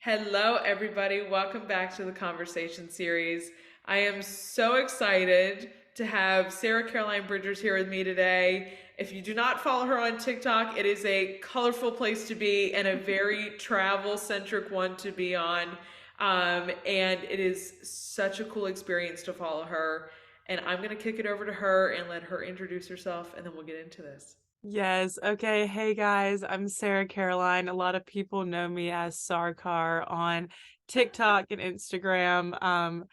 Hello, everybody. Welcome back to the conversation series. I am so excited to have Sarah Caroline Bridgers here with me today. If you do not follow her on TikTok, it is a colorful place to be and a very travel centric one to be on. And it is such a cool experience to follow her. And I'm going to kick it over to her and let her introduce herself, and then we'll get into this. Yes. Okay. Hey guys, I'm Sarah Caroline. A lot of people know me as Sarkar on TikTok and Instagram.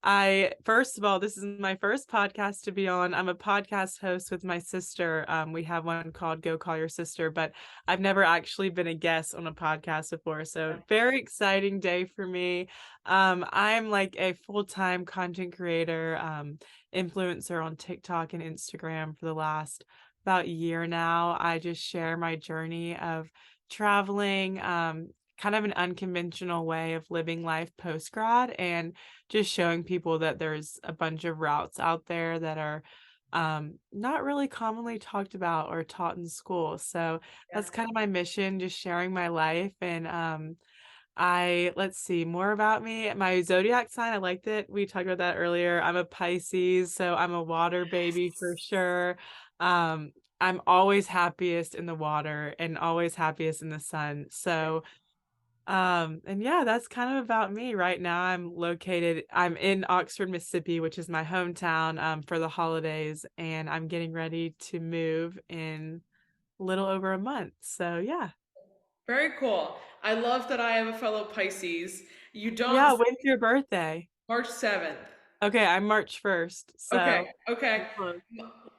I first of all, this is my first podcast to be on. I'm a podcast host with my sister. We have one called Go Call Your Sister, but I've never actually been a guest on a podcast before. So very exciting day for me. I'm like a full-time content creator, influencer on TikTok and Instagram for the last about a year now. I just share my journey of traveling, kind of an unconventional way of living life post grad, and just showing people that there's a bunch of routes out there that are not really commonly talked about or taught in school. So Yeah. that's kind of my mission, just sharing my life. And let's see more about me. My zodiac sign, I liked it. We talked about that earlier. I'm a Pisces, so I'm a water baby for sure. I'm always happiest in the water and always happiest in the sun. So, and yeah, that's kind of about me. Right now, I'm in Oxford, Mississippi, which is my hometown, for the holidays, and I'm getting ready to move in a little over a month. So yeah. Very cool. I love that I have a fellow Pisces. You don't Yeah, when's your birthday? March 7th. Okay, I'm March 1st, Okay, so okay. we're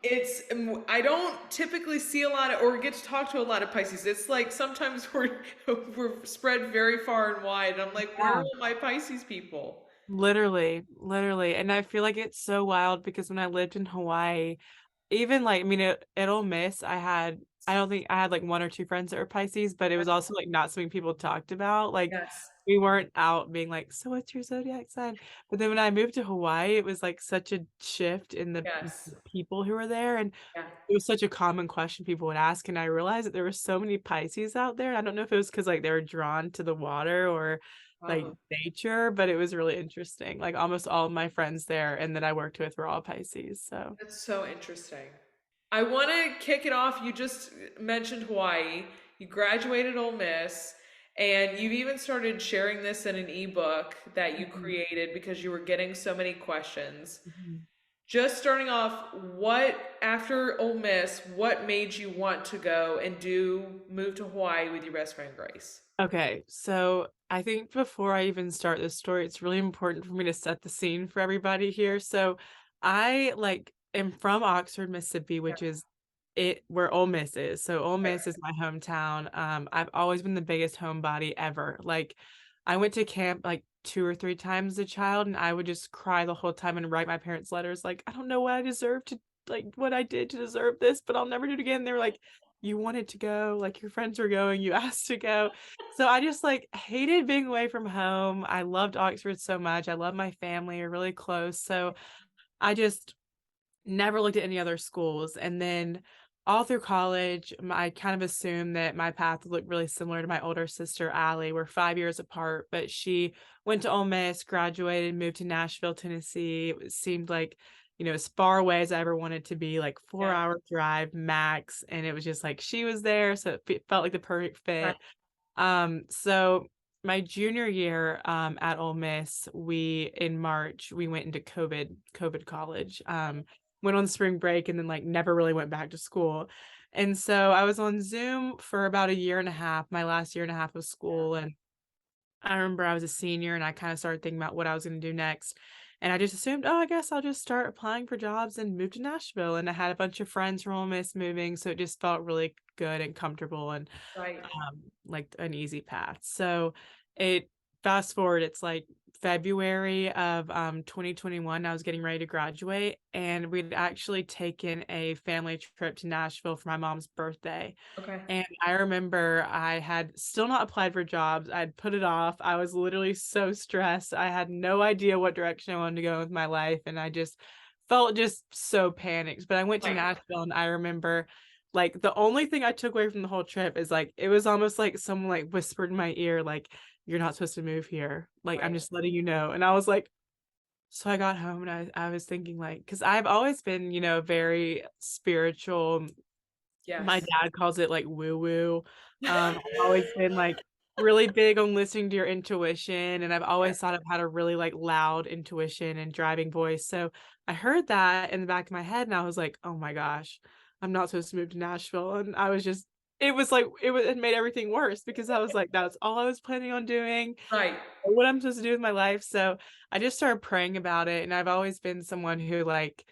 close. I don't typically see a lot of or get to talk to a lot of Pisces. It's like sometimes we're spread very far and wide. And I'm like, where are Yeah, all my Pisces people? literally. And I feel like it's so wild because when I lived in Hawaii, even like, I mean, at Ole Miss, I don't think I had like one or two friends that were Pisces, but it was also like not something people talked about. Like, Yes, we weren't out being like, so what's your zodiac sign? But then when I moved to Hawaii, it was like such a shift in the yes, people who were there. And yeah. it was such a common question people would ask, and I realized that there were so many Pisces out there. I don't know if it was because like they were drawn to the water or like Wow, nature, but it was really interesting. Like almost all of my friends there and that I worked with were all Pisces. So that's so interesting. I want to kick it off. You just mentioned Hawaii. You graduated Ole Miss, and you've even started sharing this in an ebook that you Mhm. created because you were getting so many questions. Mhm. Just starting off, after Ole Miss, what made you want to go and move to Hawaii with your best friend Grace? Okay, so I think before I even start this story, it's really important for me to set the scene for everybody here. So I like am from Oxford, Mississippi, Yeah, which is it where Ole Miss is. So Ole right, Miss is my hometown. I've always been the biggest homebody ever. Like I went to camp like two or three times as a child, and I would just cry the whole time and write my parents letters like, I don't know what I deserved to like what I did to deserve this, but I'll never do it again. They were like, you wanted to go, like your friends were going, you asked to go. So I just like hated being away from home. I loved Oxford so much. I love my family, we're really close. So I just never looked at any other schools. And then all through college, I kind of assumed that my path would look really similar to my older sister, Allie. We're 5 years apart, but she went to Ole Miss, graduated, moved to Nashville, Tennessee. It seemed like, as far away as I ever wanted to be, like four yeah, hour drive max. And it was just like she was there. So it felt like the perfect right, fit. So my junior year at Ole Miss, we in March we went into COVID college. Went on spring break and then like never really went back to school. And so I was on Zoom for about a year and a half, my last year and a half of school. And I remember I was a senior and I kind of started thinking about what I was going to do next. And I just assumed, oh, I guess I'll just start applying for jobs and move to Nashville. And I had a bunch of friends from Ole Miss moving, so it just felt really good and comfortable. And right. like an easy path. So it fast forward, it's like February of 2021. I was getting ready to graduate, and we'd actually taken a family trip to Nashville for my mom's birthday. Okay, And I remember I had still not applied for jobs. I'd put it off. I was literally so stressed. I had no idea what direction I wanted to go with my life. And I just felt just so panicked. But I went to right. Nashville and I remember like the only thing I took away from the whole trip is like it was almost like someone like whispered in my ear, like you're not supposed to move here. Like, I'm Right. just letting you know. And I was like, so I got home and I was thinking like, because I've always been, very spiritual. My Yes. dad calls it like woo woo. I've always been like really big on listening to your intuition, and I've Yeah. always thought I've had a really like loud intuition and driving voice. So I heard that in the back of my head, and I was like, oh my gosh, I'm not supposed to move to Nashville. And I was just, it was like, it made everything worse because I was like, that's all I was planning on doing, Right. what I'm supposed to do with my life. So I just started praying about it. And I've always been someone who like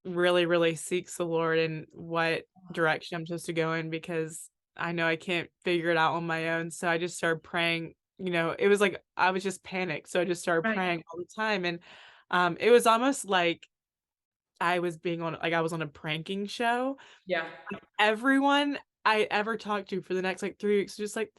really, really seeks the Lord and what direction I'm supposed to go in because I know I can't figure it out on my own. So I just started praying. It was like I was just panicked. So I just started Right. praying all the time. And it was almost like I was on a pranking show. Yeah. Everyone I ever talked to for the next like 3 weeks was just like,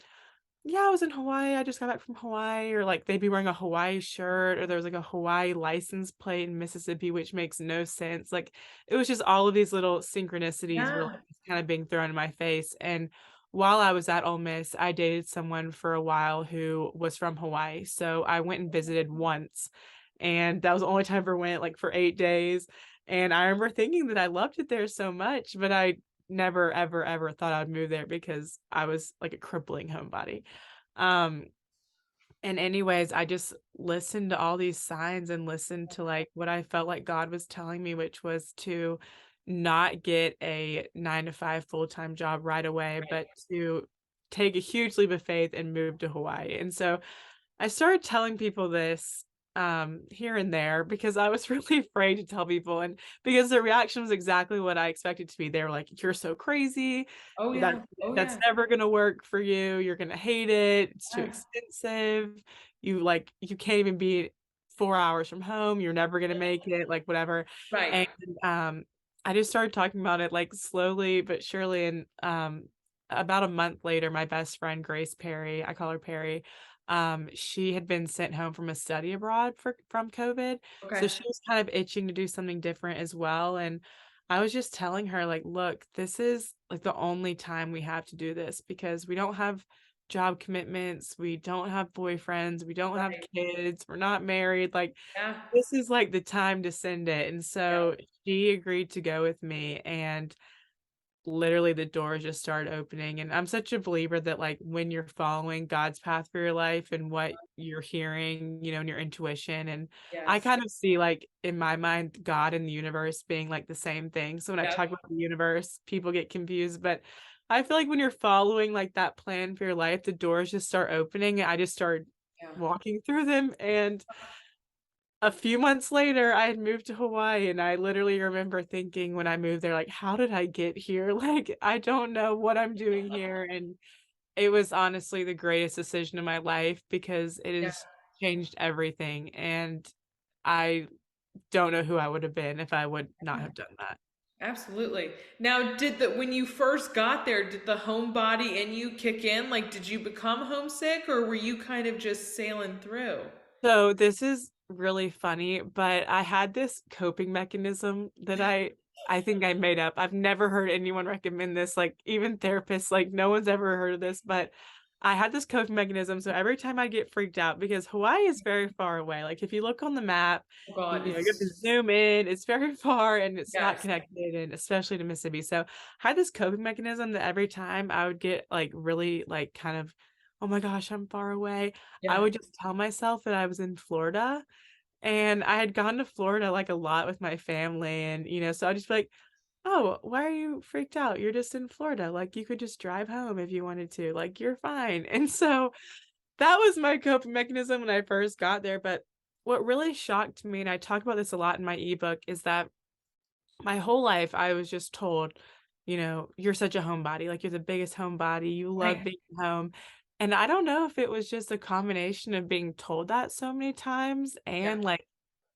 yeah, I was in Hawaii. I just got back from Hawaii. Or like they'd be wearing a Hawaii shirt, or there was like a Hawaii license plate in Mississippi, which makes no sense. Like it was just all of these little synchronicities were Yeah. like kind of being thrown in my face. And while I was at Ole Miss, I dated someone for a while who was from Hawaii. So I went and visited once. And that was the only time I ever went, like for 8 days. And I remember thinking that I loved it there so much, but I never, ever, ever thought I'd move there because I was like a crippling homebody. Um, and anyways, I just listened to all these signs and listened to like what I felt like God was telling me, which was to not get a 9 to 5 full-time job right away, but to take a huge leap of faith and move to Hawaii. And so I started telling people this here and there because I was really afraid to tell people, and because the reaction was exactly what I expected to be. They were like, "You're so crazy. Oh That yeah. Oh that's yeah. never gonna work for you. You're gonna hate it. It's too Yeah. expensive. You can't even be 4 hours from home. You're never gonna make it, like whatever." Right. And I just started talking about it like slowly but surely. And about a month later, my best friend Grace Perry, I call her Perry, she had been sent home from a study abroad from COVID, so Okay. she was kind of itching to do something different as well. And I was just telling her like, "Look, this is like the only time we have to do this because we don't have job commitments, we don't have boyfriends, we don't have Right. kids, we're not married, like Yeah. this is like the time to send it." And Yeah. so she agreed to go with me, and literally the doors just started opening. And I'm such a believer that like when you're following God's path for your life and what you're hearing, and your intuition, and I Yes. kind of see like in my mind God and the universe being like the same thing. So when I Yep. talk about the universe, people get confused, but I feel like when you're following like that plan for your life, the doors just start opening. I just started Yeah. walking through them. And a few months later, I had moved to Hawaii, and I literally remember thinking when I moved there, like, "How did I get here? Like, I don't know what I'm doing here." And it was honestly the greatest decision of my life because it Yeah. has changed everything, and I don't know who I would have been if I would not have done that. Absolutely. Now, when you first got there, did the homebody in you kick in? Like, did you become homesick, or were you kind of just sailing through? So this is really funny, but I had this coping mechanism that I think I made up. I've never heard anyone recommend this, like even therapists, like no one's ever heard of this, but I had this coping mechanism. So every time I get freaked out, because Hawaii is very far away. Like if you look on the map, Oh God, you have to it's zoom in, it's very far and it's not yes. connected, and especially to Mississippi. So I had this coping mechanism that every time I would get like really like kind of, oh my gosh, I'm far away, I Yeah. would just tell myself that I was in Florida. And I had gone to Florida, like, a lot with my family, and, so I'd just be like, "Oh, why are you freaked out? You're just in Florida, like, you could just drive home if you wanted to, like, you're fine." And so, that was my coping mechanism when I first got there. But what really shocked me, and I talk about this a lot in my ebook, is that my whole life, I was just told, "You're such a homebody, like, you're the biggest homebody, you love Right. being home." And I don't know if it was just a combination of being told that so many times Yeah. and, like,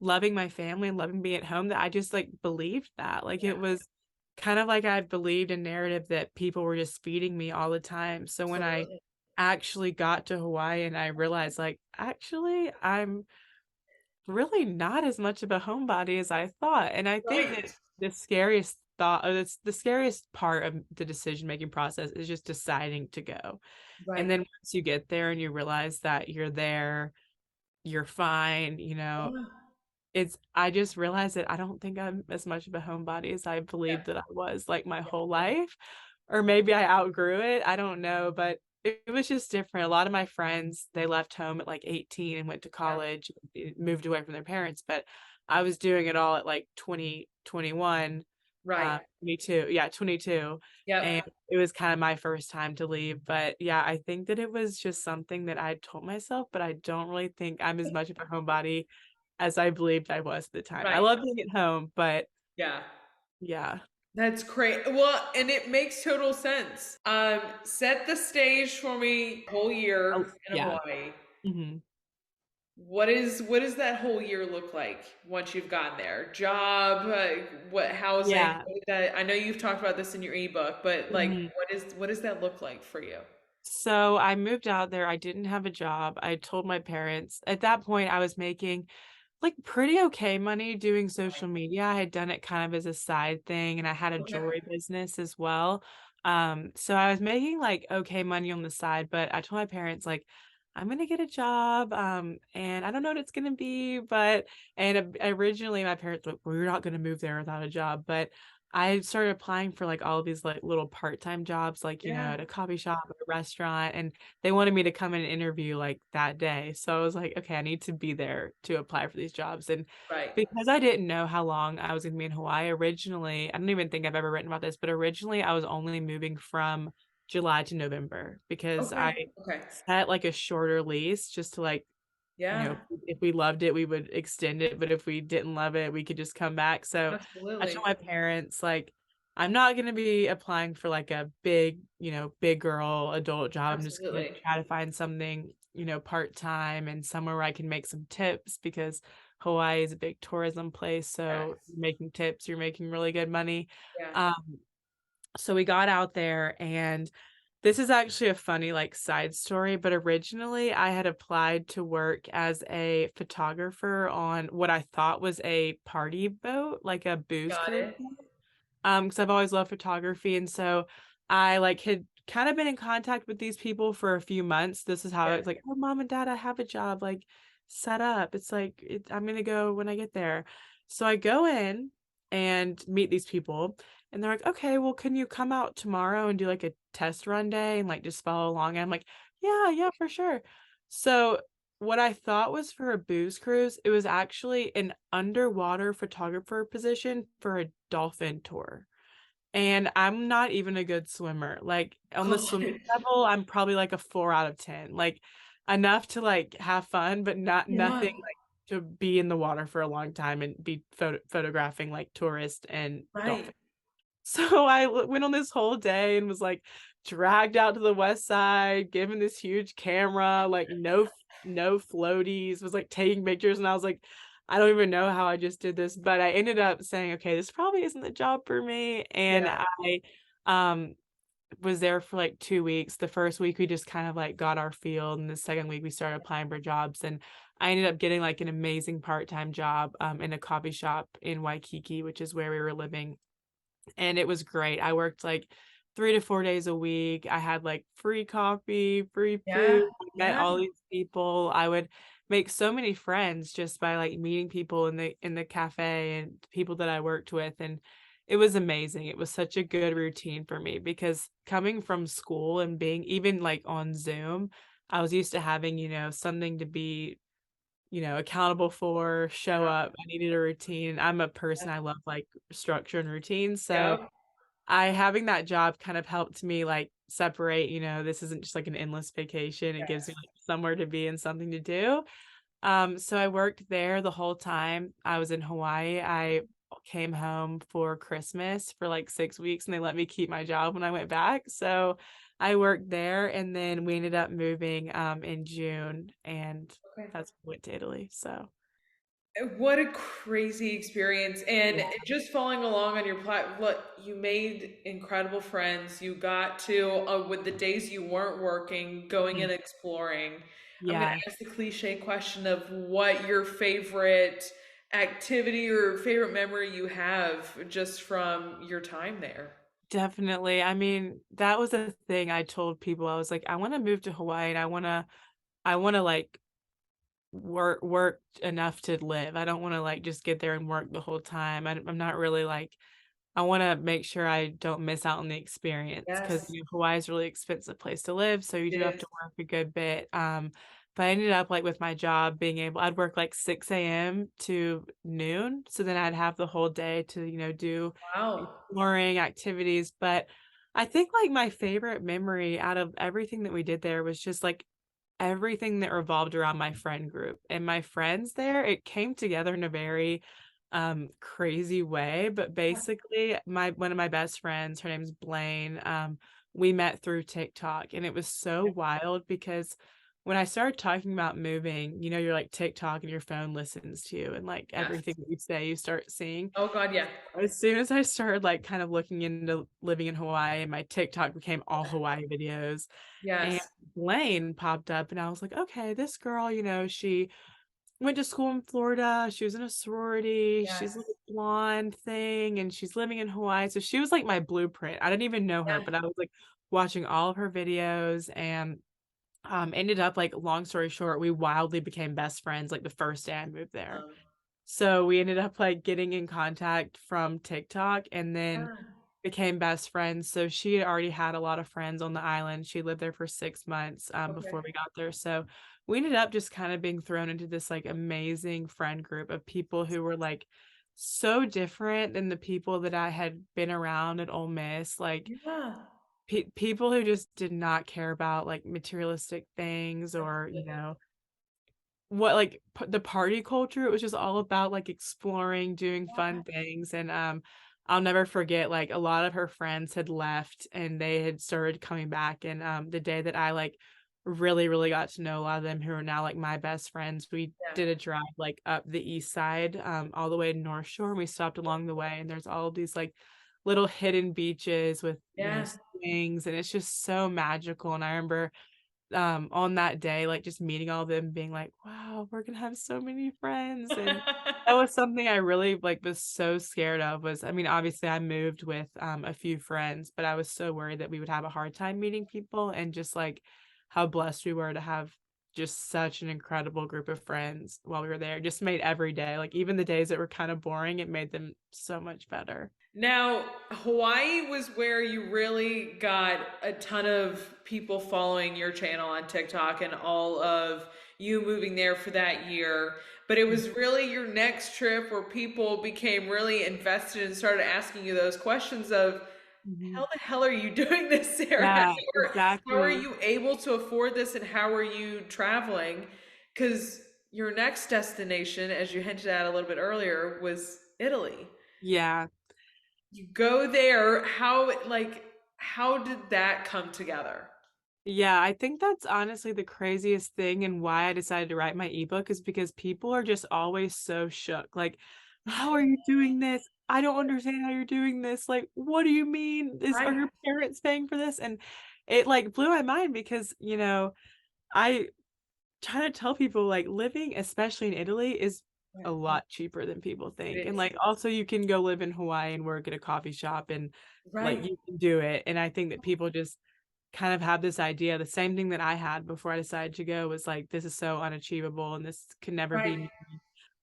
loving my family and loving being at home that I just, like, believed that. Like, Yeah. it was kind of like I believed a narrative that people were just feeding me all the time. So when I Absolutely. actually got to Hawaii and I realized, like, actually, I'm really not as much of a homebody as I thought. And I think that Right. the scariest thought, it's the scariest part of the decision making process is just deciding to go. And Right. then once you get there and you realize that you're there, you're fine, Yeah. I just realized that I don't think I'm as much of a homebody as I Yeah. believed that I was like my whole life. Or maybe I outgrew it. I don't know, but it was just different. A lot of my friends, they left home at like 18 and went to Yeah. college, moved away from their parents, but I was doing it all at like 20, 21, Right. 22. Yeah, 22. And Yep. it was kind of my first time to leave. But yeah, I think that it was just something that I told myself, but I don't really think I'm as much of a homebody as I believed I was at the time. I Right. love being at home, but Yeah. yeah. That's great. Well, and it makes total sense. Set the stage for me. Whole Oh, year in yeah. Hawaii. Mhm. What does that whole year look like once you've gotten there? Job, what housing? Yeah. I know you've talked about this in your ebook, but like, Mhm. what does that look like for you? So I moved out there. I didn't have a job. I told my parents. At that point, I was making like pretty okay money doing social media. I had done it kind of as a side thing and I had a Okay. jewelry business as well. So I was making like okay money on the side, but I told my parents like I'm gonna get a job, and I don't know what it's gonna be, but originally my parents were like, well, you're not gonna move there without a job, but I started applying for like all of these like little part-time jobs, like Yeah. at a coffee shop, at a restaurant, and they wanted me to come in and interview like that day. So I was like, okay, I need to be there to apply for these jobs. And Right. because I didn't know how long I was going to be in Hawaii originally, I don't even think I've ever written about this, but originally I was only moving from July to November because Okay. I Okay. set like a shorter lease just to like Yeah. if we loved it, we would extend it, but if we didn't love it, we could just come back. So I told Absolutely. my parents, like, I'm not going to be applying for like a big, big girl adult job. I'm just going to Absolutely. try to find something, part-time and somewhere where I can make some tips because Hawaii is a big tourism place. So Yes. you're making tips, you're making really good money. Yeah. Um, so we got out there and this is actually a funny like side story, but originally I had applied to work as a photographer on what I thought was a party boat, like a booze Got cruise. it. Because I've always loved photography, and so I like had kind of been in contact with these people for a few months. This is how Yeah. it's like, oh, mom and dad, I have a job like set up. It's like I'm gonna go when I get there. So I go in and meet these people, and they're like, okay, well, can you come out tomorrow and do like a test run day and like just follow along? And I'm like, yeah, yeah, for sure. So what I thought was for a booze cruise, it was actually an underwater photographer position for a dolphin tour. And I'm not even a good swimmer. Like on the Got swimming it. level, I'm probably like a 4 out of 10. Like enough to like have fun, but not Yeah. nothing like to be in the water for a long time and be photographing like tourists and Right. dolphins. So went on this whole day and was like dragged out to the west side, given this huge camera, like no floaties, was like taking pictures and I was like I don't even know how I just did this, but I ended up saying, okay, this probably isn't the job for me. And Yeah. I um was there for like 2 weeks. The first week we just kind of like got our field, and the second week we started applying for jobs. And I ended up getting like an amazing part-time job in a coffee shop in Waikiki, which is where we were living, and it was great. I worked like 3 to 4 days a week. I had like free coffee, free food, Yeah. met Yeah. all these people. I would make so many friends just by like meeting people in the cafe and people that I worked with, and it was amazing. It was such a good routine for me because coming from school and being even like on Zoom, I was used to having, something to be accountable for, show Yeah. up. I needed a routine. I'm a person, I love like structure and routine. So Yep. I having that job kind of helped me like separate, this isn't just like an endless vacation. It gives me Yes. like somewhere to be and something to do. So I worked there the whole time I was in Hawaii. I came home for Christmas for like 6 weeks and they let me keep my job when I went back. So I worked there and then we ended up moving in June and Okay. that's when we went to Italy. So What a crazy experience. And yeah. just following along on your plat, look, you made incredible friends. You got to, with the days you weren't working, going Mhm. and exploring. I'm going Yeah. to ask the cliche question of what your favorite activity or favorite memory you have just from your time there? Definitely. I mean, that was a thing I told people. I was like, I want to move to Hawaii and I want to like work enough to live. I don't want to like just get there and work the whole time. I'm not really like I wanna make sure I don't miss out on the experience because Yes, Hawaii is a really expensive place to live, so you it do have is. to work a good bit, but I ended up, like, with my job being able I'd work, like, 6 a.m. to noon, so then I'd have the whole day to, do Wow. exploring activities, but I think, like, my favorite memory out of everything that we did there was just, like, everything that revolved around my friend group, and my friends there, it came together in a very, crazy way, but basically, my one of my best friends, her name's Blaine, we met through TikTok, and it was so wild because when I started talking about moving, you're like TikTok and your phone listens to you, and, like, Yes. everything that you say, you start seeing. Oh God, yeah. As soon as I started, like, kind of looking into living in Hawaii, my TikTok became all Hawaii videos, and Yes. Blaine popped up, and I was like, "Okay, this girl, she went to school in Florida, she was in a sorority, she's like Yes. a blonde thing, and she's living in Hawaii." So she was like my blueprint. I didn't even know her, Yeah. but I was, like, watching all of her videos and, ended up, like, long story short, we wildly became best friends, like, the first day I moved there. Um, So we ended up, like, getting in contact from TikTok and then yeah. became best friends. So she had already had a lot of friends on the island. She lived there for 6 months, before Okay. we got there. So we ended up just kinda being thrown into this, like, amazing friend group of people who were, like, so different than the people that I had been around at Ole Miss, like, Yeah. people who just did not care about, like, materialistic things or, what, like, p the party culture, it was just all about, like, exploring, doing fun things, and, I'll never forget, like, a lot of her friends had left, and they had started coming back, and, the day that I, like, really, really got to know a lot of them who are now, like, my best friends, we Yeah. did a drive, like, up the east side, all the way to North Shore, and we stopped along the way, and there's all of these, like, little hidden beaches with, Yeah. swings, and it's just so magical, and I remember on that day, like, just meeting all of them being like, "Wow, we're gonna have so many friends," and that was something I really, like, was so scared of was I mean, obviously, I moved with, a few friends, but I was so worried that we would have a hard time meeting people and just, like, how blessed we were to have just such an incredible group of friends while we were there. It just made every day, like, even the days that were kinda boring, it made them so much better. Now, Hawaii was where you really got a ton of people following your channel on TikTok and all of you moving there for that year. But it was really your next trip where people became really invested and started asking you those questions of, Mhm. how the hell are you doing this, Sarah? Yeah, How are exactly. you able to afford this and how are you traveling? Because your next destination, as you hinted at a little bit earlier, was Italy. Yeah. You go there, how did that come together? Yeah, I think that's honestly the craziest thing and why I decided to write my ebook is because people are just always so shook. Like, how are you doing this? I don't understand how you're doing this. Like, what do you mean? Are Right, your parents paying for this? And it like blew my mind because, I try to tell people like living, especially in Italy, is a right. lot cheaper than people It think. And is. like also you can go live in Hawaii and work at a coffee shop and like Right, you can do it. And I think that people just kind of have this idea, the same thing that I had before I decided to go was like, this is so unachievable and this can never be right. me.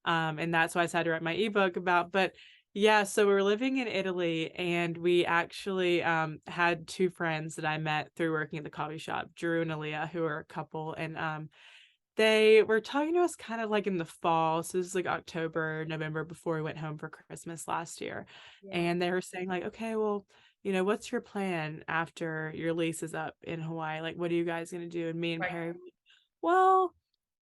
And that's why I decided to write my ebook about. But yeah, so we were living in Italy and we actually had two friends that I met through working at the coffee shop, Drew and Aaliyah, who are a couple. And they were talking to us kind of like in the fall. So this is like October, November before we went home for Christmas last year. Yeah, And they were saying, like, okay, well, what's your plan after your lease is up in Hawaii? Like, what are you guys gonna do? And me and right. Perry, were like, well,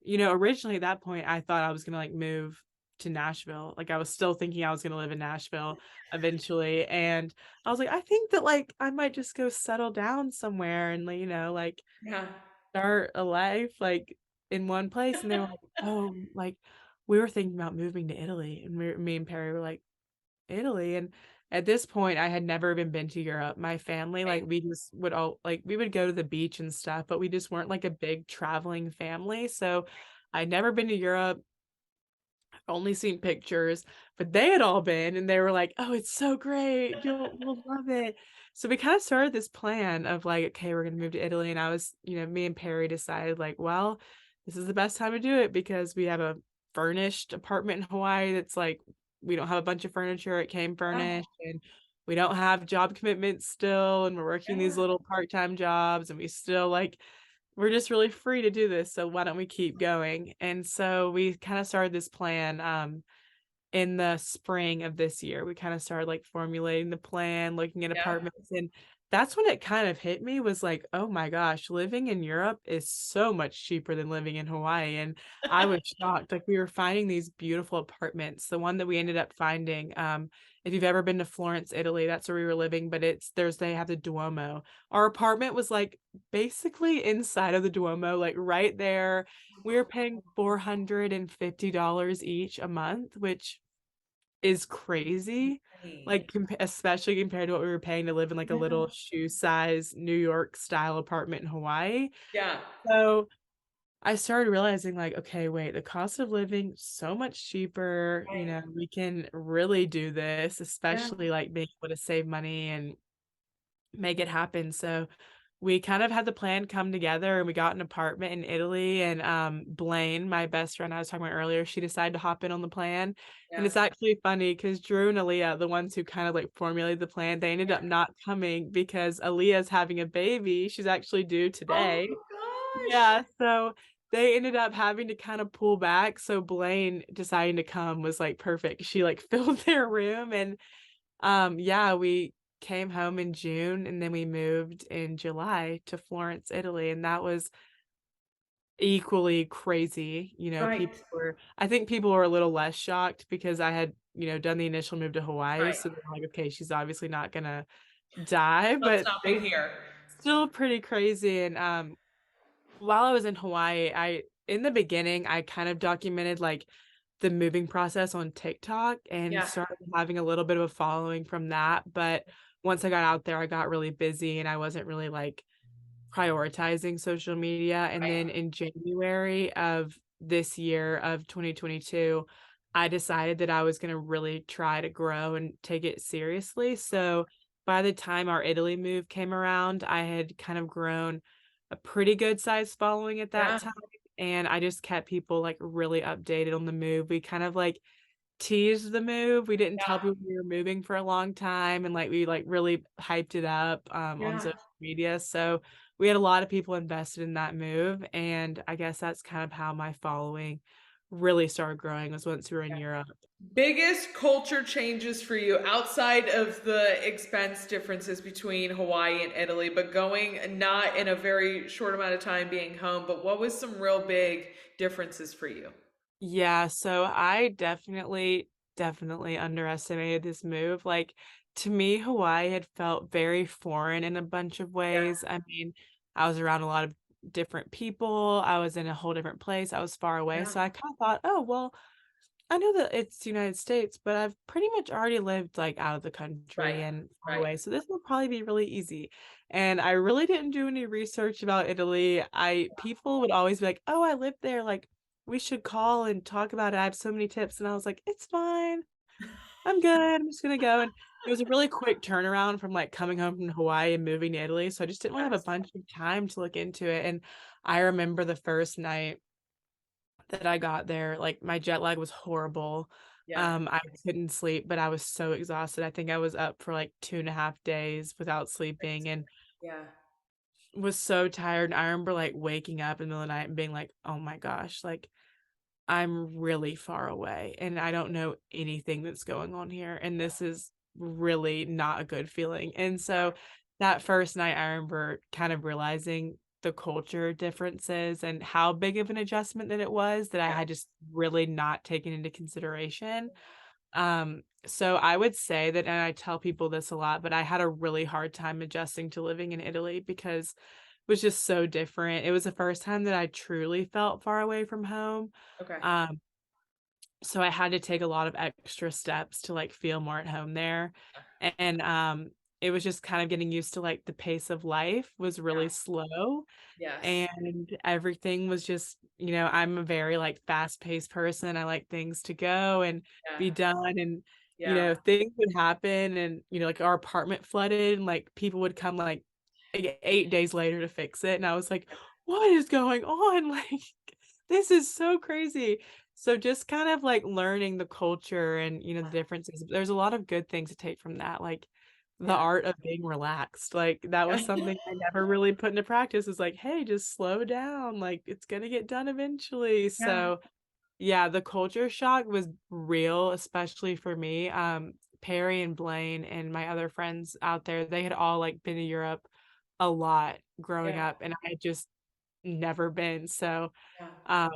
originally at that point I thought I was gonna like move to Nashville. Like I was still thinking I was gonna live in Nashville eventually. And I was like, I think that like I might just go settle down somewhere and like, Yeah. start a life, like, in one place, and they were like, "Oh," like, we were thinking about moving to Italy, and me and Perry were like, "Italy?" And at this point, I had never even been to Europe. My family, like, we just would all like, we would go to the beach and stuff, but we just weren't, like, a big traveling family, so I'd never been to Europe. only seen pictures, but they had all been, and they were like, "Oh, it's so great. You'll love it." So we kinda started this plan of like, "Okay, we're gonna move to Italy," and I was me and Perry decided like, "Well, this is the best time to do it because we have a furnished apartment in Hawaii that's like we don't have a bunch of furniture, it came Yeah, furnished, and we don't have job commitments still, and we're working these yeah, little part-time jobs, and we still like we're just really free to do this, so why don't we keep going?" And so we kinda started this plan, in the spring of this year. We kinda started, like, formulating the plan, looking at yeah. apartments, and that's when it kind of hit me was like, "Oh my gosh, living in Europe is so much cheaper than living in Hawaii," and I was shocked, like, we were finding these beautiful apartments. The one that we ended up finding, if you've ever been to Florence, Italy, that's where we were living, but they have the Duomo. Our apartment was, like, basically inside of the Duomo, like, right there. We were paying $450 each a month, which is crazy, like, Right. especially compared to what we were paying to live in, like, a Yeah, little shoe size New York style apartment in Hawaii. yeah, So, I started realizing, like, "Okay, wait, the cost of living so much cheaper, right. we can really do this," Yeah, especially, like, being able to save money and make it happen. So we kind of had the plan come together and we got an apartment in Italy and Blaine, my best friend I was talking about earlier, she decided to hop in on the plan. And yeah. it's actually funny because Drew and Aaliyah, the ones who kind of like formulated the plan, they ended up not coming because Aaliyah's having a baby. She's actually due Oh today. my gosh. Yeah, so they ended up having to kind of pull back. So Blaine deciding to come was like perfect. She like filled their room and yeah, we came home in June and then we moved in July to Florence, Italy, and that was equally crazy. People Right, were I think people were a little less shocked because I had, done the initial move to Hawaii, right. so they're like, "Okay, she's obviously not gonna die," Not but stopping they here. still pretty crazy, and, while I was in Hawaii, I in the beginning, I kind of documented, like, the moving process on TikTok and Yeah, started having a little bit of a following from that, but once I got out there, I got really busy and I wasn't really, like, prioritizing social media, and right. then in January of this year of 2022, I decided that I was gonna really try to grow and take it seriously, so by the time our Italy move came around, I had kind of grown a pretty good sized following at that Yeah, time, and I just kept people, like, really updated on the move. We kind of, like, teased the move. We didn't tell yeah, people we were moving for a long time, and, like, we, like, really hyped it up, on yeah. social media, so we had a lot of people invested in that move, and I guess that's kind of how my following really started growing was once we were in Europe. Biggest culture changes for you outside of the expense differences between Hawaii and Italy, but going not in a very short amount of time being home, but what was some real big differences for you? Yeah, so I definitely underestimated this move. Like, to me, Hawaii had felt very foreign in a bunch of Yeah, ways. I mean, I was around a lot of different people. I was in a whole different place. I was far away. yeah, So I kind of thought, oh, well, I know that it's the United States, but I've pretty much already lived, like, out of the right, country and far right. away, so this will probably be really easy, and I really didn't do any research about Italy. I People would always be like, "Oh, I lived there, like, we should call and talk about it, I have so many tips," and I was like, "It's fine. I'm good, I'm just gonna go," and it was a really quick turnaround from, like, coming home from Hawaii and moving to Italy, so I just didn't really have a Yes. bunch of time to look into it, and I remember the first night that I got there, like, my jet lag was horrible. Yeah, I couldn't sleep, but I was so exhausted. I think I was up for, like, 2.5 days without sleeping and yeah, was so tired, and I remember, like, waking up in the middle of the night and being like, "Oh my gosh, like, I'm really far away, and I don't know anything that's going on here, and this is really not a good feeling." And so that first night, I remember kind of realizing the culture differences and how big of an adjustment that it was that I yeah, had just really not taken into consideration. So I would say that, and I tell people this a lot, but I had a really hard time adjusting to living in Italy because it was just so different. It was the first time that I truly felt far away from home. okay. Um, so I had to take a lot of extra steps to like feel more at home there. And it was just kind of getting used to like the pace of life was really Yeah. slow, Yes. and everything was just, I'm a very like fast-paced person. I like things to go and Yeah. be done, and Yeah. things would happen, and like our apartment flooded, and like people would come like 8 days later to fix it, and I was like, what is going on? Like, this is so crazy. So just kind of like learning the culture and the differences. There's a lot of good things to take from that, like the Yeah. art of being relaxed. Like that was something I never really put into practice. Is like, hey, just slow down. Like it's gonna get done eventually. Yeah. So yeah, the culture shock was real, especially for me. Perry and Blaine and my other friends out there, they had all like been to Europe a lot growing Yeah. up, and I had just never been. So Yeah. um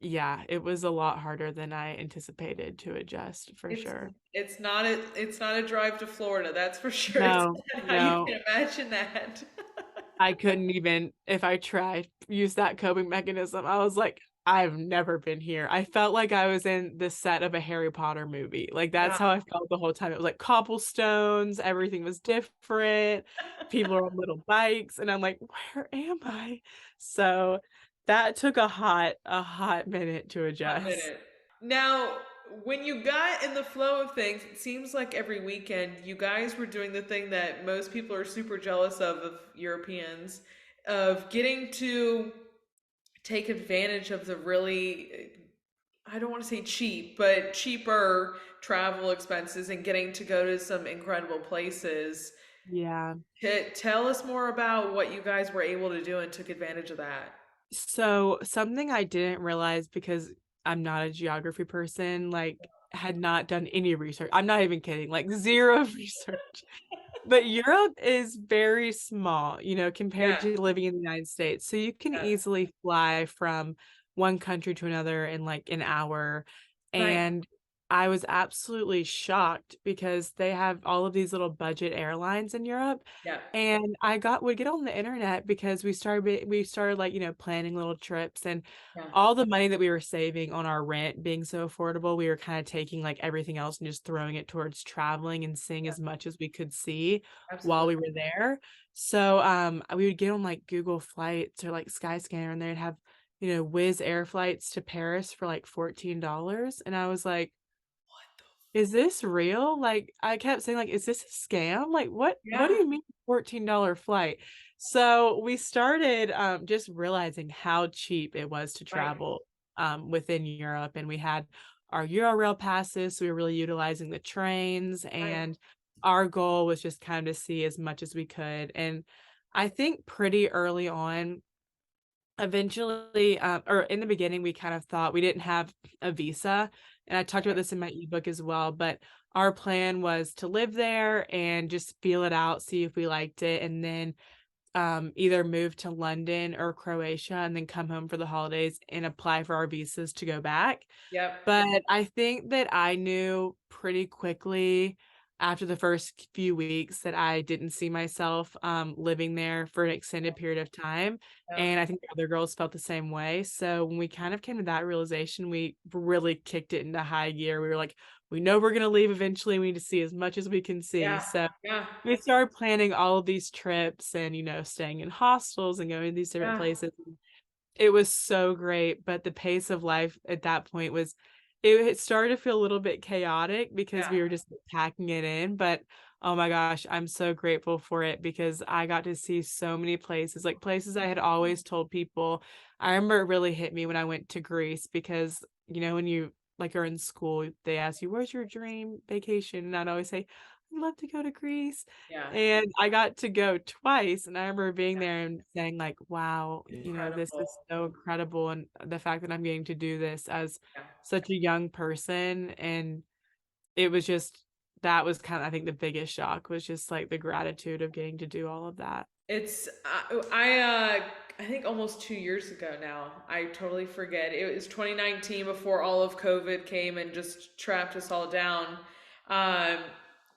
yeah, it was a lot harder than I anticipated to adjust for It's sure. it's not a drive to Florida, that's for sure. It's No, not how you no. can imagine that. I couldn't even, if I tried, use that coping mechanism. I was like, I've never been here. I felt like I was in the set of a Harry Potter movie. Like that's Yeah. how I felt the whole time. It was like cobblestones, everything was different. People are on little bikes, and I'm like, where am I? So that took a hot minute to Hot adjust. minute. Now, when you got in the flow of things, it seems like every weekend you guys were doing the thing that most people are super jealous of Europeans, of getting to take advantage of the really, I don't want to say cheap, but cheaper travel expenses and getting to go to some incredible places. Yeah. Tell us more about what you guys were able to do and took advantage of that. So something I didn't realize, because I'm not a geography person, like had not done any research. I'm not even kidding, like zero research. But Europe is very small, compared Yeah, to living in the United States. So you can yeah, easily fly from one country to another in like an hour. right. And I was absolutely shocked because they have all of these little budget airlines in Europe. Yeah, And would get on the internet because we started like, planning little trips, and yeah, all the money that we were saving on our rent being so affordable, we were kind of taking like everything else and just throwing it towards traveling and seeing yeah, as much as we could see while absolutely. we were there. So we would get on like Google Flights or like Skyscanner, and they'd have, Wizz Air flights to Paris for like $14. And I was like, is this real? Like, I kept saying, like, is this a scam? Like, what do Yeah, you mean $14 flight? So we started just realizing how cheap it was to right, travel within Europe. And we had our Eurail passes, so we were really utilizing the trains, right. and our goal was just kind of to see as much as we could. And I think pretty early on, eventually, or in the beginning, we kind of thought we didn't have a visa, and I talked about this in my ebook as well, but our plan was to live there and just feel it out, see if we liked it, and then either move to London or Croatia and then come home for the holidays and apply for our visas to go back. Yep, But I think that I knew pretty quickly after the first few weeks that I didn't see myself living there for an extended period of time. yep, And I think the other girls felt the same way. So when we kind of came to that realization, we really kicked it into high gear. We were like, we know we're going to leave eventually. We need to see as much as we can see. yeah, So yeah, we started planning all of these trips and, staying in hostels and going to these different yeah, places. It was so great, but the pace of life at that point was, it started to feel a little bit chaotic because yeah, we were just packing it in. But oh my gosh, I'm so grateful for it because I got to see so many places, like places I had always told people. I remember it really hit me when I went to Greece because, when you like are in school, they ask you, where's your dream vacation? And I'd always say, I'd love to go to Greece. yeah. And I got to go twice, and I remember being there and saying like, "Wow, this Incredible. is so incredible," and the fact that I'm getting to do this as Yeah. such a young person, and it was just that was kind of, I think, the biggest shock was just like the gratitude of getting to do all of that. It's I think almost 2 years ago now. I totally forget. It was 2019 before all of COVID came and just trapped us all down. Um,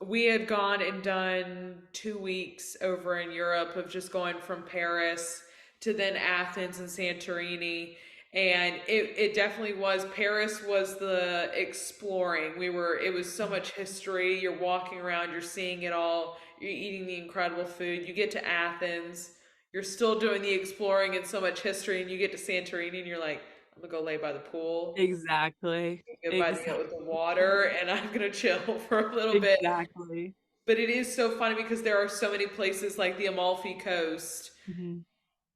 we had gone and done 2 weeks over in Europe of just going from Paris to then Athens and Santorini. And it definitely was, Paris was the exploring. It was so much history. You're walking around, you're seeing it all, you're eating the incredible food. You get to Athens, you're still doing the exploring and so much history, and you get to Santorini, and you're like, I'm gonna go lay by the pool, Exactly. get by the Exactly. water, and I'm gonna chill for a little bit. Exactly. But it is so funny because there are so many places like the Amalfi Coast Mhm.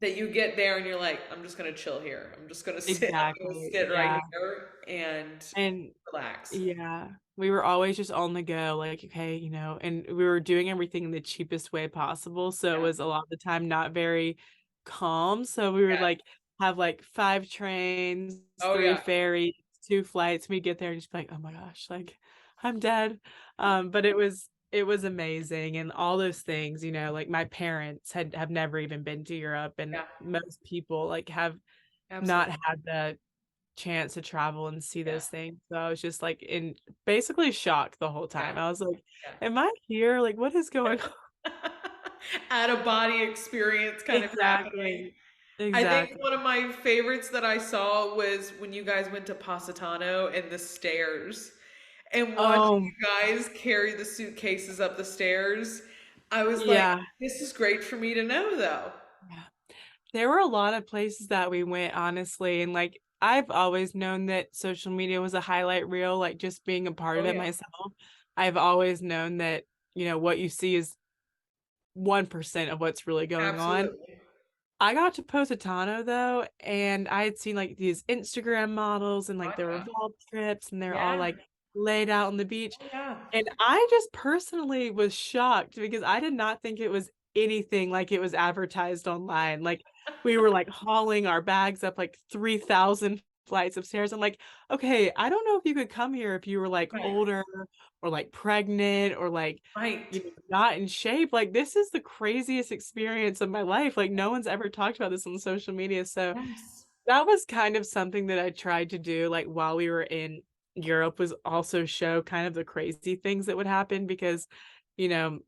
that you get there and you're like, I'm just gonna chill here. I'm gonna Exactly. sit right Yeah. here and And relax. yeah, we were always just on the go, like, okay, and we were doing everything in the cheapest way possible. So it Yeah. was a lot of the time not very calm. So we would Yeah. like have like 5 trains, Oh three yeah. ferries, 2 flights. We'd get there and just be like, oh my gosh, like I'm dead. But it was amazing and all those things, like my parents have never even been to Europe, and Yeah. most people like have not Absolutely. had the chance to travel and see Yeah. those things. So I was just like in basically shock the whole Yeah. time. I was like, Yeah. "Am I here? Like, what is going on?" Out of body experience kind of happening. Exactly. I think one Exactly. of my favorites that I saw was when you guys went to Positano and the stairs and watching Oh, you guys carry the suitcases up the stairs. I was like, yeah. this is great for me to know though. Yeah. There were a lot of places that we went, honestly, and like I've always known that social media was a highlight reel, like just being a part of Oh it yeah, myself. I've always known that, what you see is 1% of what's really going on. absolutely. I got to Positano though, and I had seen like these Instagram models and like Oh their yeah. Revolve trips, and they're all Yeah. like laid out on the beach. Oh yeah. And I just personally was shocked because I did not think it was anything like it was advertised online. Like we were like hauling our bags up like 3,000 flights of stairs. I'm like, okay, I don't know if you could come here if you were like Right. older or like pregnant or like, Right. not in shape. Like this is the craziest experience of my life. Like no one's ever talked about this on social media. So Yes. that was kind of something that I tried to do, like, while we were in Europe, was also show kind of the crazy things that would happen because, you know,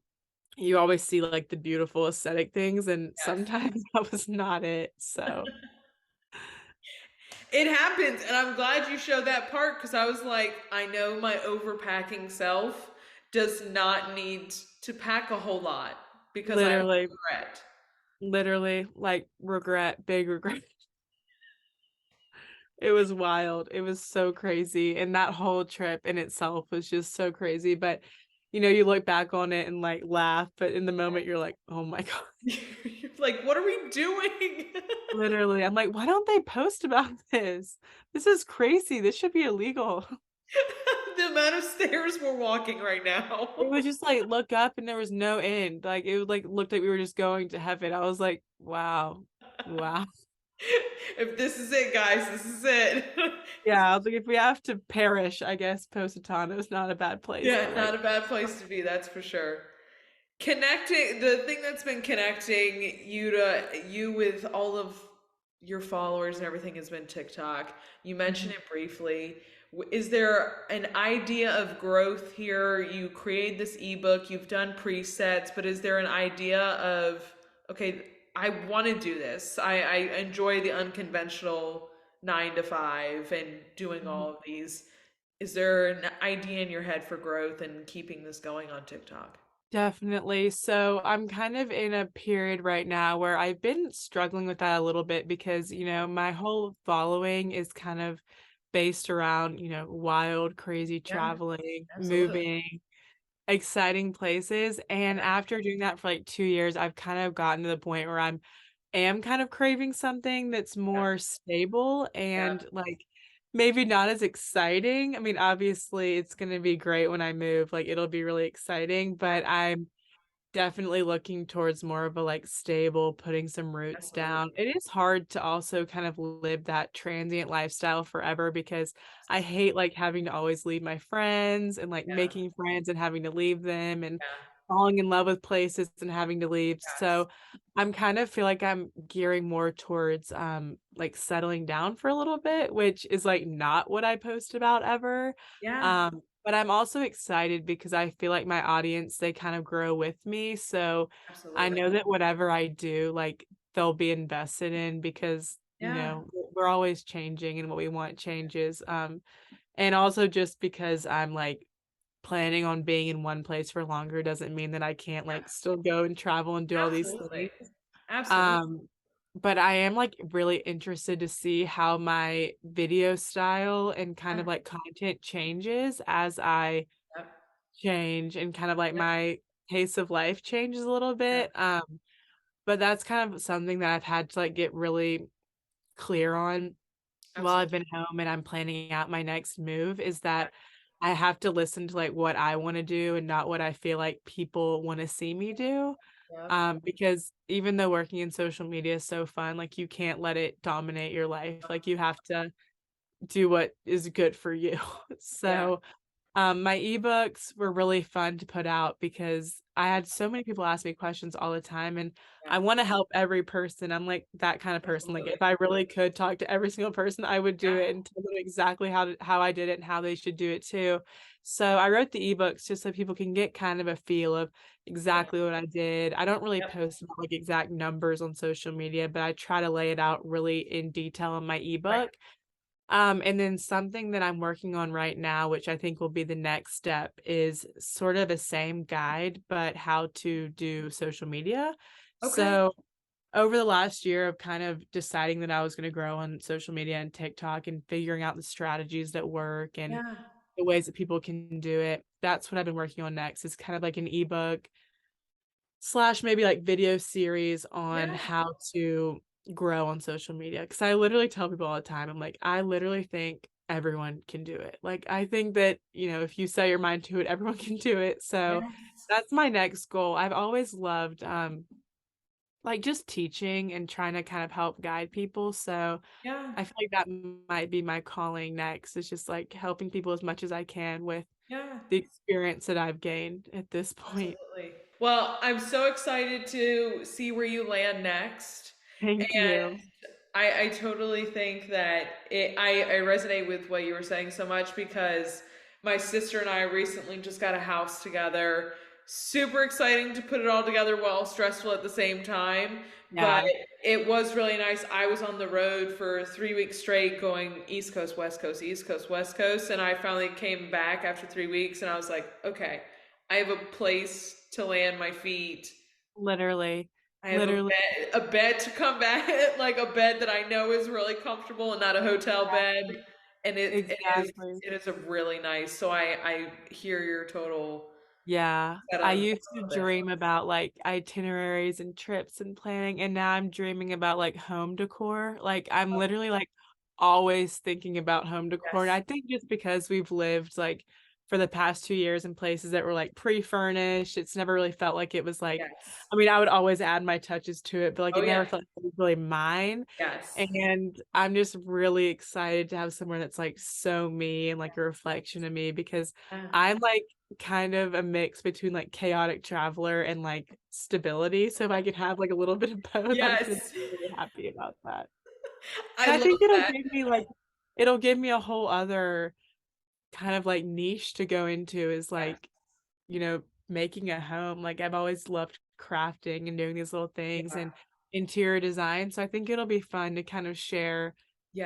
you always see, like, the beautiful aesthetic things, and Yes. sometimes that was not it, so It happens, and I'm glad you showed that part because I was like, I know my overpacking self does not need to pack a whole lot because I literally, regret. literally, like, regret, big regret. It was wild. It was so crazy, and that whole trip in itself was just so crazy, but, you look back on it and, like, laugh, but in the moment, you're like, "Oh my god." You're like, what are we doing? Literally, I'm like, "Why don't they post about this? This is crazy, this should be illegal." The amount of stairs we're walking right now. It was just like, look up and there was no end, like, it would, like, looked like we were just going to heaven. I was like, "Wow. Wow." If this is it, guys, this is it. Yeah, I was like, "If we have to perish, I guess Positano is not a bad place Yeah, for right." not a bad place to be, that's for sure. Connecting the thing that's been connecting you with all of your followers and everything has been TikTok. You mentioned Mhm. it briefly. Is there an idea of growth here? You create this ebook, you've done presets, but is there an idea of, okay, I want to do this. I enjoy the unconventional 9 to 5 and doing Mhm. all of these. Is there an idea in your head for growth and keeping this going on TikTok? Definitely. So I'm kind of in a period right now where I've been struggling with that a little bit because, my whole following is kind of based around, wild, crazy Yeah, traveling, absolutely. moving, exciting places. And Yeah, after doing that for like 2 years, I've kind of gotten to the point where am kind of craving something that's yeah, more stable yeah, and like maybe not as exciting. I mean, obviously it's going to be great when I move, like it'll be really exciting, but I'm definitely looking towards more of a, like, stable, putting some roots absolutely. down. It is hard to also kind of live that transient lifestyle forever because I hate, like, having to always leave my friends and, like, Yeah, making friends and having to leave them and yeah, falling in love with places and having to leave. yes. So, I'm kind of feel like I'm gearing more towards, like, settling down for a little bit, which is, like, not what I post about ever. Yeah, But I'm also excited because I feel like my audience, they kind of grow with me, so I absolutely. know that whatever I do, like, they'll be invested in because, Yeah, we're always changing and what we want changes, and also just because I'm, like, planning on being in one place for longer doesn't mean that I can't like still go and travel and do all these Absolutely. things. Absolutely. Um, but I am like really interested to see how my video style and kind Yeah. of like content changes as I Yep. change and kind of like Yep. my pace of life changes a little Yep. bit. But that's kind of something that I've had to like get really clear on while I've Absolutely. been home and I'm planning out my next move is Yeah. that I have to listen to like what I want to do and not what I feel like people want to see me do. Yep. Because even though working in social media is so fun, like you can't let it dominate your life. Like you have to do what is good for you. Yeah. So my ebooks were really fun to put out because I had so many people ask me questions all the time, and Yeah. I wanna help every person. I'm like that kind of person. Like, Absolutely. if I really could talk to every single person, I would do Yeah. it and tell them exactly how I did it and how they should do it too. So I wrote the ebooks just so people can get kind of a feel of Absolutely. exactly what I did. I don't really Yep. post about, like, exact numbers on social media, but I try to lay it out really in detail in my Right. ebook. And then something that I'm working on right now, which I think will be the next step, is sort of a same guide, but how to do social media. Okay. So over the last year of kind of deciding that I was going to grow on social media and TikTok and figuring out the strategies that work and Yeah. the ways that people can do it, that's what I've been working on next. Is kind of like an ebook slash maybe like video series on Yeah. how to grow on social media. Because I literally tell people all the time, I'm like, I literally think everyone can do it. Like, I think that, if you set your mind to it, everyone can do it. So Yes. that's my next goal. I've always loved like just teaching and trying to kind of help guide people. So Yeah. I feel like that might be my calling next. Is just like helping people as much as I can with Yeah. the experience that I've gained at this point. Absolutely. Well, I'm so excited to see where you land next. Thank you. I totally think that I resonate with what you were saying so much because my sister and I recently just got a house together. Super exciting to put it all together while stressful at the same time. But Yeah. it was really nice. I was on the road for 3 weeks straight going East Coast, West Coast, East Coast, West Coast. And I finally came back after 3 weeks and I was like, okay, I have a place to land my feet. Literally, I have literally, a bed to come back, like a bed that I know is really comfortable and not a hotel bed. exactly, And exactly. it is a really nice. So I hear your total Yeah, I setup used to of it. dream about, like, itineraries and trips and planning, and now I'm dreaming about, like, home decor. Like, I'm literally, like, always thinking about home decor, and Yes, I think just because we've lived, like, for the past 2 years in places that were, like, pre-furnished, it's never really felt like it was, like yes. I mean, I would always add my touches to it, but, like, Oh it yeah, never felt like it was really mine, yes. and I'm just really excited to have somewhere that's, like, so me and, like, a reflection of me because Yeah. I'm, like, kind of a mix between, like, chaotic traveler and, like, stability, so if I could have, like, a little bit of both, I'm gonna Yes, be really happy about that. I And I love think that. it'll give me a whole other kind of, like, niche to go into is, Yes, like, making a home. Like, I've always loved crafting and doing these little things yeah, and interior design, so I think it'll be fun to kind of share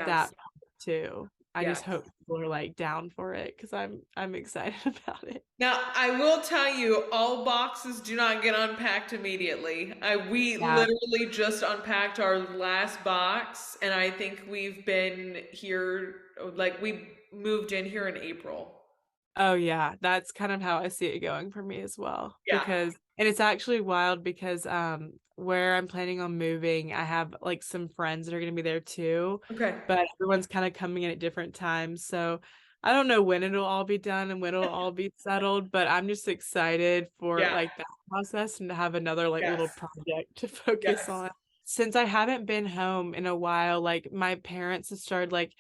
that yes, part too. I just yes. hope people are, like, down for it because I'm excited about it. Now, I will tell you, all boxes do not get unpacked immediately. We Yeah. literally just unpacked our last box, and I think we've been here, like, we moved in here in April. Oh, yeah, that's kind of how I see it going for me as well, Yeah. because and it's actually wild because, where I'm planning on moving, I have, like, some friends that are gonna be there too, Okay. but everyone's kinda coming in at different times, so I don't know when it'll all be done and when it'll all be settled, but I'm just excited for, Yeah. like, that process and to have another, like, Yes. little project to focus Yes. on. Since I haven't been home in a while, like, my parents have started, like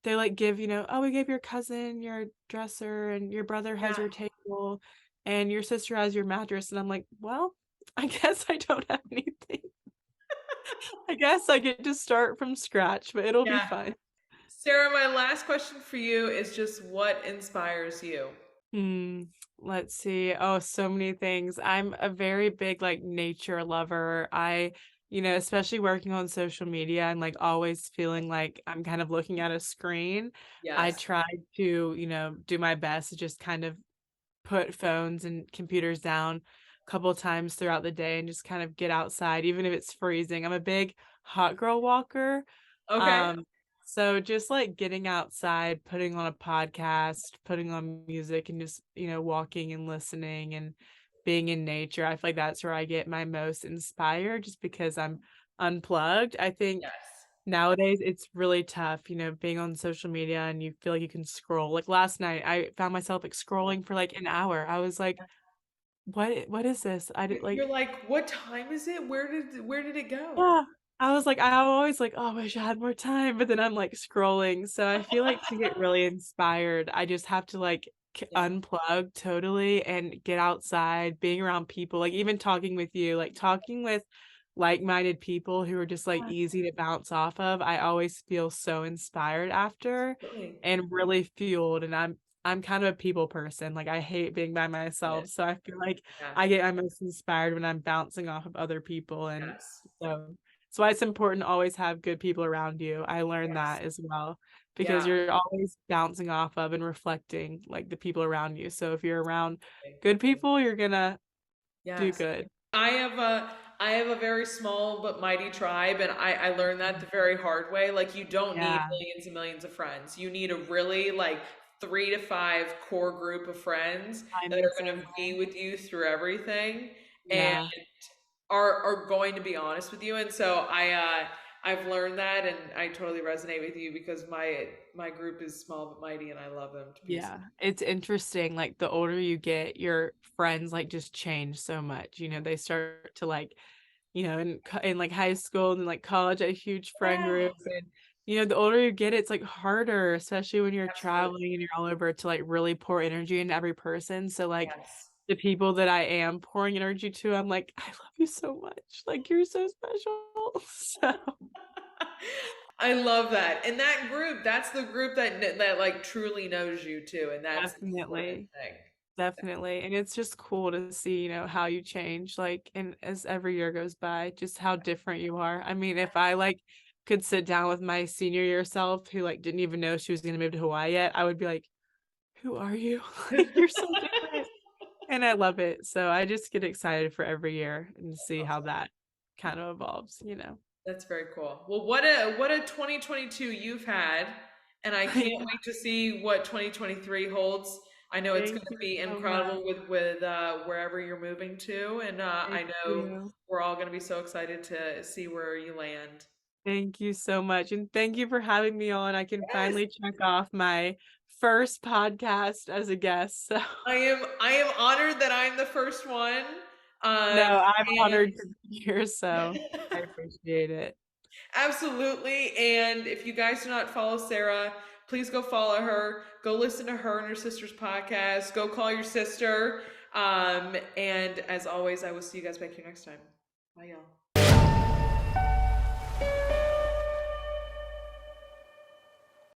they, like, give, "Oh, we gave your cousin your dresser, and your brother has Yeah. your table, and your sister has your mattress," and I'm like, "Well, I guess I don't have anything. I guess I get to start from scratch, but it'll be Yeah. fun." Sarah, my last question for you is just what inspires you? Hmm, let's see. Oh, so many things. I'm a very big, like, nature lover. Especially working on social media and, like, always feeling like I'm kind of looking at a screen. I Yes. try to, do my best to just kind of put phones and computers down a couple of times throughout the day and just kind of get outside, even if it's freezing. I'm a big hot girl walker. Okay. Um, so just like getting outside, putting on a podcast, putting on music and just, walking and listening and being in nature. I feel like that's where I get my most inspired just because I'm unplugged. I think Yes. nowadays it's really tough, being on social media and you feel like you can scroll. Like last night, I found myself like scrolling for like an hour. I was like, what is this? I did You're like like, what time is it? Where did it go? yeah. I was like, I always like, "Oh, I wish I had more time," but then I'm, like, scrolling, so I feel like to get really inspired, I just have to, like, Yeah. unplug totally and get outside, being around people, like, even talking with you, like, talking with like-minded people who are just, like, easy to bounce off of, I always feel so inspired after Absolutely. and really fueled, and I'm kind of a people person, like, I hate being by Yeah. myself, so I feel like Yeah. I get my most inspired when I'm bouncing off of other people, and Yes. so that's why it's important to always have good people around you. I learned Yes. that as well because Yeah. you're always bouncing off of and reflecting, like, the people around you. So if you're around good people, you're gonna do Yes. good. I have a very small but mighty tribe, and I learned that the very hard way. Like, you don't need Yeah, millions and millions of friends. You need a really like 3 to 5 core group of friends find that the are going same to be with you through everything and yeah, are going to be honest with you. And so I've learned that, and I totally resonate with you because my group is small but mighty, and I love them to pieces. yeah. It's interesting, like, the older you get, your friends, like, just change so much, they start to, like, in, like, high school and, like, college, a huge friend Yeah, group, and, the older you get, it's, like, harder, especially when you're absolutely. traveling and you're all over to, like, really pour energy into every person, so, like, Yes. the people that I am pouring energy to, I'm like, "I love you so much, like, you're so special." So I love that. And that group, that's the group that like truly knows you too, and that's the important definitely. thing. Definitely, and it's just cool to see, how you change, like, and as every year goes by, just how different you are. I mean, if I, like, could sit down with my senior year self who, like, didn't even know she was gonna move to Hawaii yet, I would be like, "Who are you? Like, you're so different." And I love it, so I just get excited for every year and see how that kind of evolves. That's very cool. Well, what a 2022 you've had, and I I can't know. wait to see what 2023 holds. I know it's going Thank to you be so much. incredible with wherever you're moving to, and I Thank know you. we're all going to be so excited to see where you land. Thank you so much, and thank you for having me on. I can Yes. finally check off my first podcast as a guest, so I am honored that I'm the first one. no, I'm And honored to be here, so I appreciate it. absolutely. And if you guys do not follow Sarah, please go follow her. Go listen to her and her sister's podcast. Go call your sister. And as always, I will see you guys back here next time. Bye, y'all.